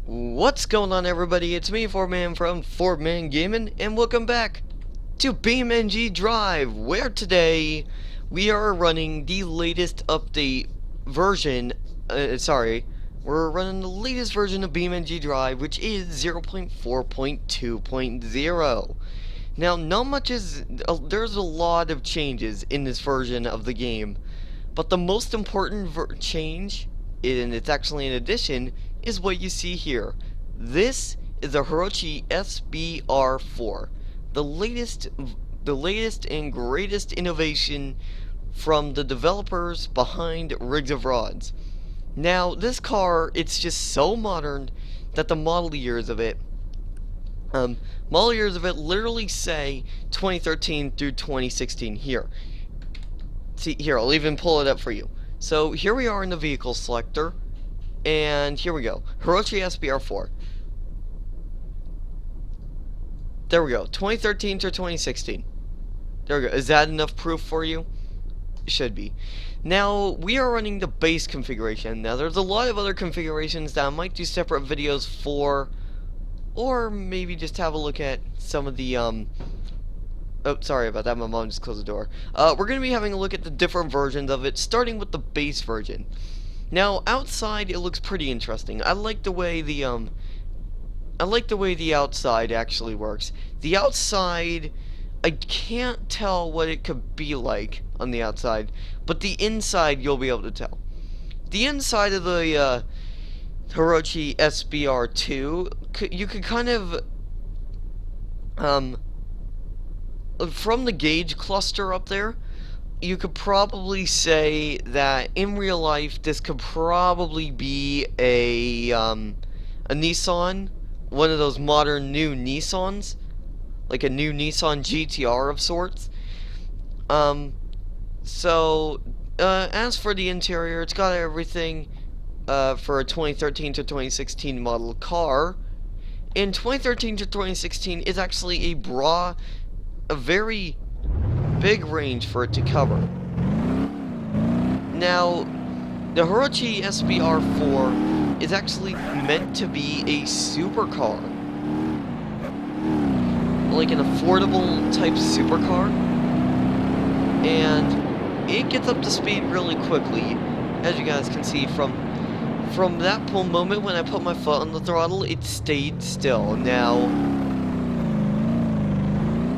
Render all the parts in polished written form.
What's going on, everybody? It's me, 4Man from 4Man Gaming, and welcome back to BeamNG.drive, where today we are running the latest update version. We're running the latest version of BeamNG.drive, which is 0.4.2.0. Now, not much is. There's a lot of changes in this version of the game, but the most important change, and it's actually an addition, is what you see here. This is the Hirochi SBR4, the latest and greatest innovation from the developers behind Rigs of Rods. Now, this car, it's just so modern that the model years of it literally say 2013 through 2016 here. See, here, I'll even pull it up for you. So, here we are in the vehicle selector, and here we go. Hirochi SBR4. There we go. 2013 to 2016. There we go. Is that enough proof for you? It should be. Now, we are running the base configuration. Now, there's a lot of other configurations that I might do separate videos for, or maybe just have a look at some of the, oh, sorry about that, my mom just closed the door. We're going to be having a look at the different versions of it, starting with the base version. Now, outside, it looks pretty interesting. I like the way the outside actually works. The outside, I can't tell what it could be like on the outside, but the inside you'll be able to tell. The inside of the Hirochi SBR2, you could kind of, from the gauge cluster up there, you could probably say that in real life this could probably be a Nissan, one of those modern new Nissans, like a new Nissan GTR of sorts. As for the interior, it's got everything for a 2013 to 2016 model car. In 2013 to 2016 is actually a very big range for it to cover. Now, the Hirochi SBR4 is actually meant to be a supercar, like an affordable type supercar, and it gets up to speed really quickly, as you guys can see from that moment when I put my foot on the throttle. It stayed still. Now,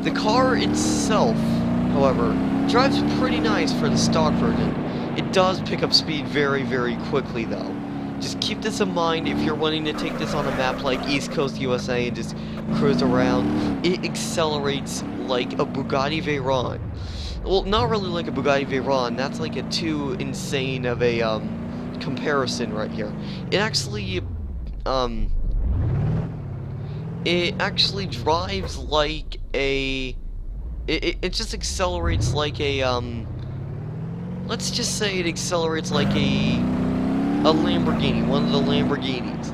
the car itself, however, drives pretty nice for the stock version. It does pick up speed very, very quickly, though. Just keep this in mind if you're wanting to take this on a map like East Coast USA and just cruise around. It accelerates like a Bugatti Veyron. Well, not really like a Bugatti Veyron. That's like a too insane of a comparison right here. It actually drives like a. It just accelerates like a let's just say it accelerates like a Lamborghini, one of the Lamborghinis.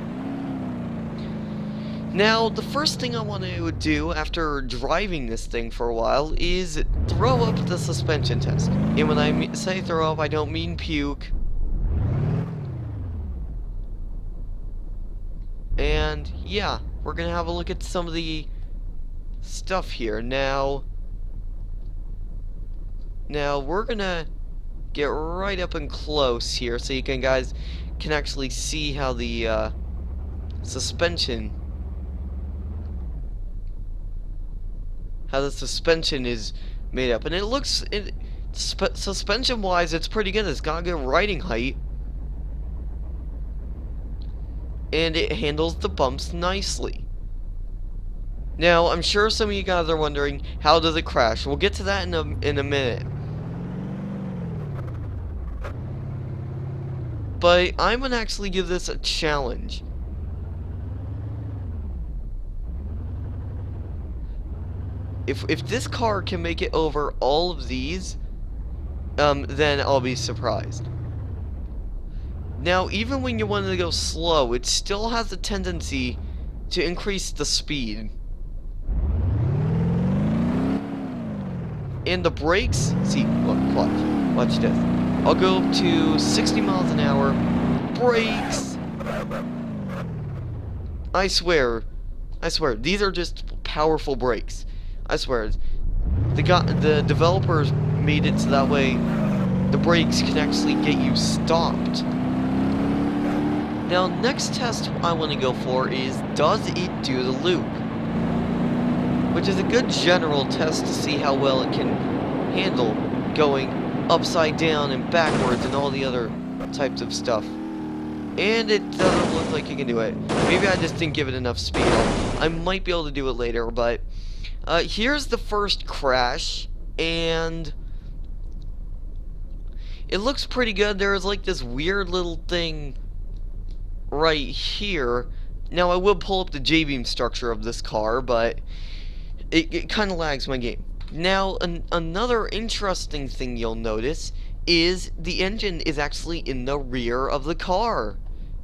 Now, the first thing I want to do after driving this thing for a while is throw up the suspension test. And when I say throw up, I don't mean puke. And yeah, we're gonna have a look at some of the stuff here. Now we're gonna get right up and close here so you guys can actually see how the suspension is made up. And it looks, suspension wise, it's pretty good. It's got a good riding height, and it handles the bumps nicely. Now, I'm sure some of you guys are wondering, how does it crash? We'll get to that in a minute. But I'm gonna actually give this a challenge. If this car can make it over all of these, then I'll be surprised. Now, even when you want to go slow, it still has a tendency to increase the speed. And the brakes, see, look, watch this. I'll go up to 60 miles an hour, brakes, I swear, these are just powerful brakes. I swear, the developers made it so that way the brakes can actually get you stopped. Now, next test I want to go for is, does it do the loop? Which is a good general test to see how well it can handle going upside down and backwards and all the other types of stuff. And it doesn't look like it can do it. Maybe I just didn't give it enough speed. I might be able to do it later, but here's the first crash, and it looks pretty good. There's like this weird little thing right here. Now, I will pull up the J-beam structure of this car, but it kind of lags my game. Now, another interesting thing you'll notice is the engine is actually in the rear of the car.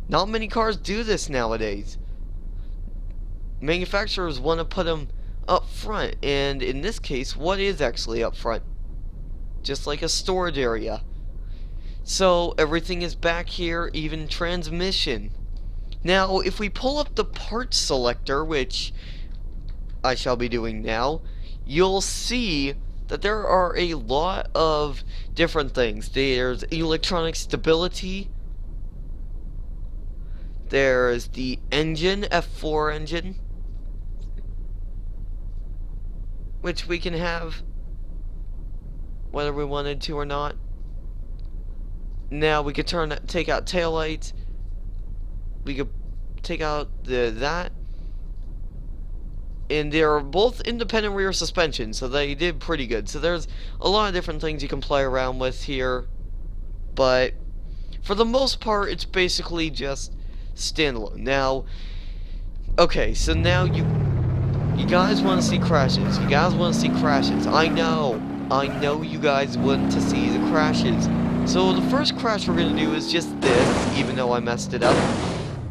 Not many cars do this nowadays. Manufacturers want to put them up front, and in this case, what is actually up front? Just like a storage area. So everything is back here, even transmission. Now, if we pull up the parts selector, which I shall be doing now, you'll see that there are a lot of different things. There's electronic stability. There's the engine, F4 engine, which we can have whether we wanted to or not. Now we could take out taillights. We could take out that. And they're both independent rear suspension, so they did pretty good. So there's a lot of different things you can play around with here. But for the most part, it's basically just standalone. Now, okay, so now you guys want to see crashes. You guys want to see crashes. I know you guys want to see the crashes. So the first crash we're going to do is just this, even though I messed it up.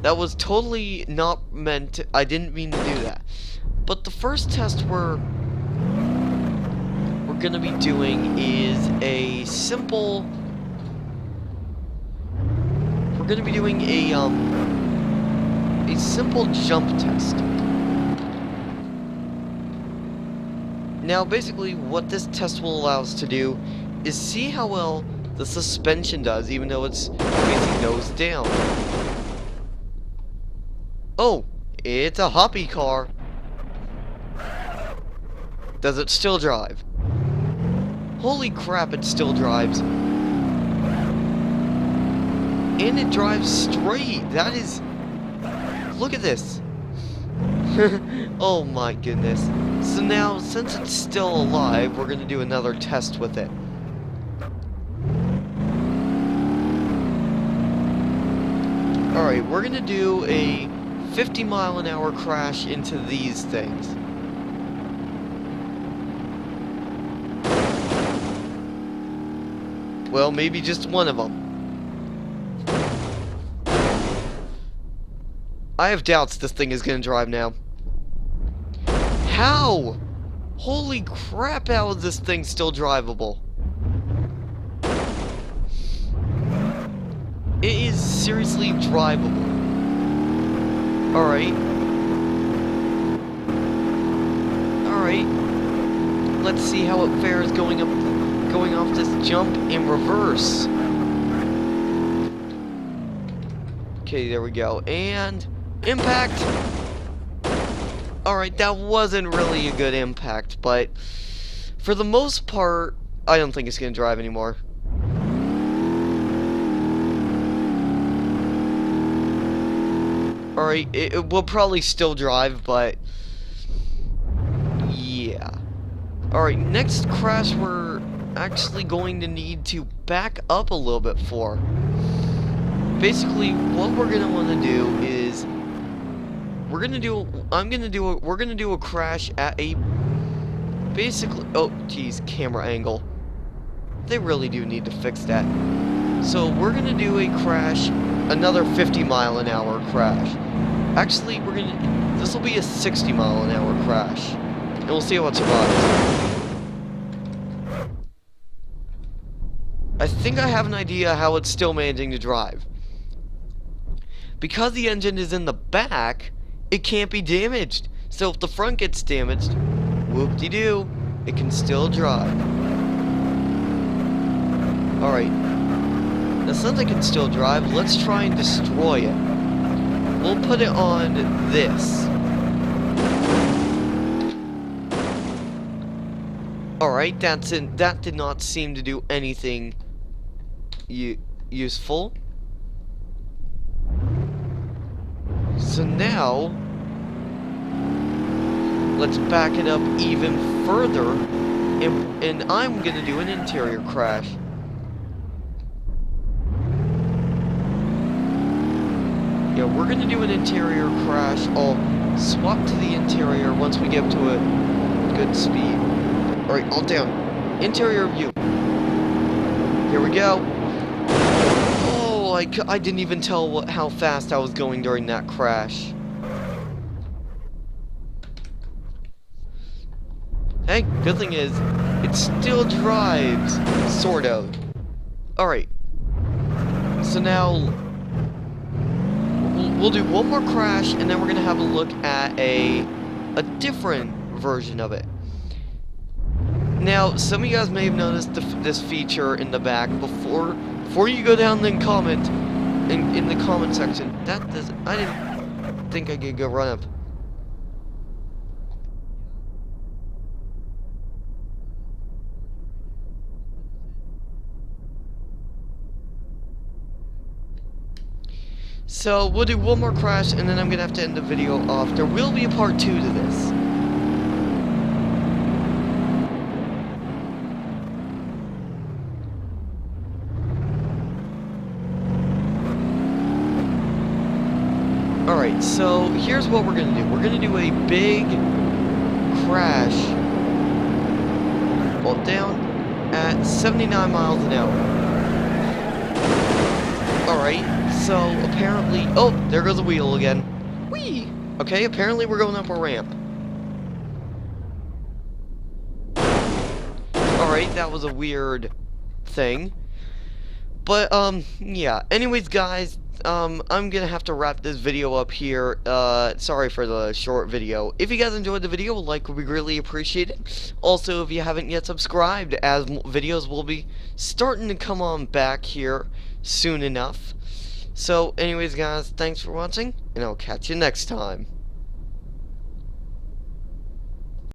That was totally not meant to, I didn't mean to do that. But the first test we're going to be doing is a simple, we're going to be doing a simple jump test. Now basically what this test will allow us to do is see how well the suspension does, even though it's facing nose down. Oh, it's a hoppy car. Does it still drive? Holy crap, it still drives. And it drives straight. That is... Look at this. Oh my goodness. So now, since it's still alive, we're going to do another test with it. Alright, we're going to do a 50-mile-an-hour crash into these things. Well, maybe just one of them. I have doubts this thing is going to drive now. How? Holy crap, how is this thing still drivable? It is seriously drivable. Alright. Alright. Let's see how it fares going off this jump in reverse. Okay, there we go. And impact. Alright, that wasn't really a good impact, but for the most part, I don't think it's going to drive anymore. Alright, it will probably still drive, but yeah. Alright, next crash we're actually going to need to back up a little bit for. Basically, what we're going to want to do is we're going to do a crash at a basically, oh geez, camera angle. They really do need to fix that. So we're going to do a crash, another 50-mile-an-hour crash. Actually, this will be a 60-mile-an-hour crash. And we'll see how it survives. I think I have an idea how it's still managing to drive. Because the engine is in the back, it can't be damaged. So if the front gets damaged, whoop-de-doo, it can still drive. Alright. Now since it can still drive, let's try and destroy it. We'll put it on this. Alright, that did not seem to do anything useful. So now, let's back it up even further, and I'm gonna do an interior crash. Yeah, we're gonna do an interior crash. I'll swap to the interior once we get up to a good speed. Alright, all down. Interior view. Here we go. Oh, I didn't even tell how fast I was going during that crash. Hey, good thing is, it still drives, sort of. Alright. So now, we'll do one more crash, and then we're gonna have a look at a different version of it. Now, some of you guys may have noticed this feature in the back. Before you go down and comment in the comment section, I didn't think I could go run up. So we'll do one more crash, and then I'm gonna have to end the video off. There will be a part 2 to this. Alright, so here's what we're gonna do. We're gonna do a big crash, well, down at 79 miles an hour. Alright, so apparently, oh, there goes the wheel again. Whee! Okay, apparently we're going up a ramp. Alright, that was a weird thing. But, yeah. Anyways, guys, I'm gonna have to wrap this video up here. Sorry for the short video. If you guys enjoyed the video, a like would be greatly appreciated. Also, if you haven't yet subscribed, as videos will be starting to come on back here soon enough. So, anyways, guys, thanks for watching, and I'll catch you next time.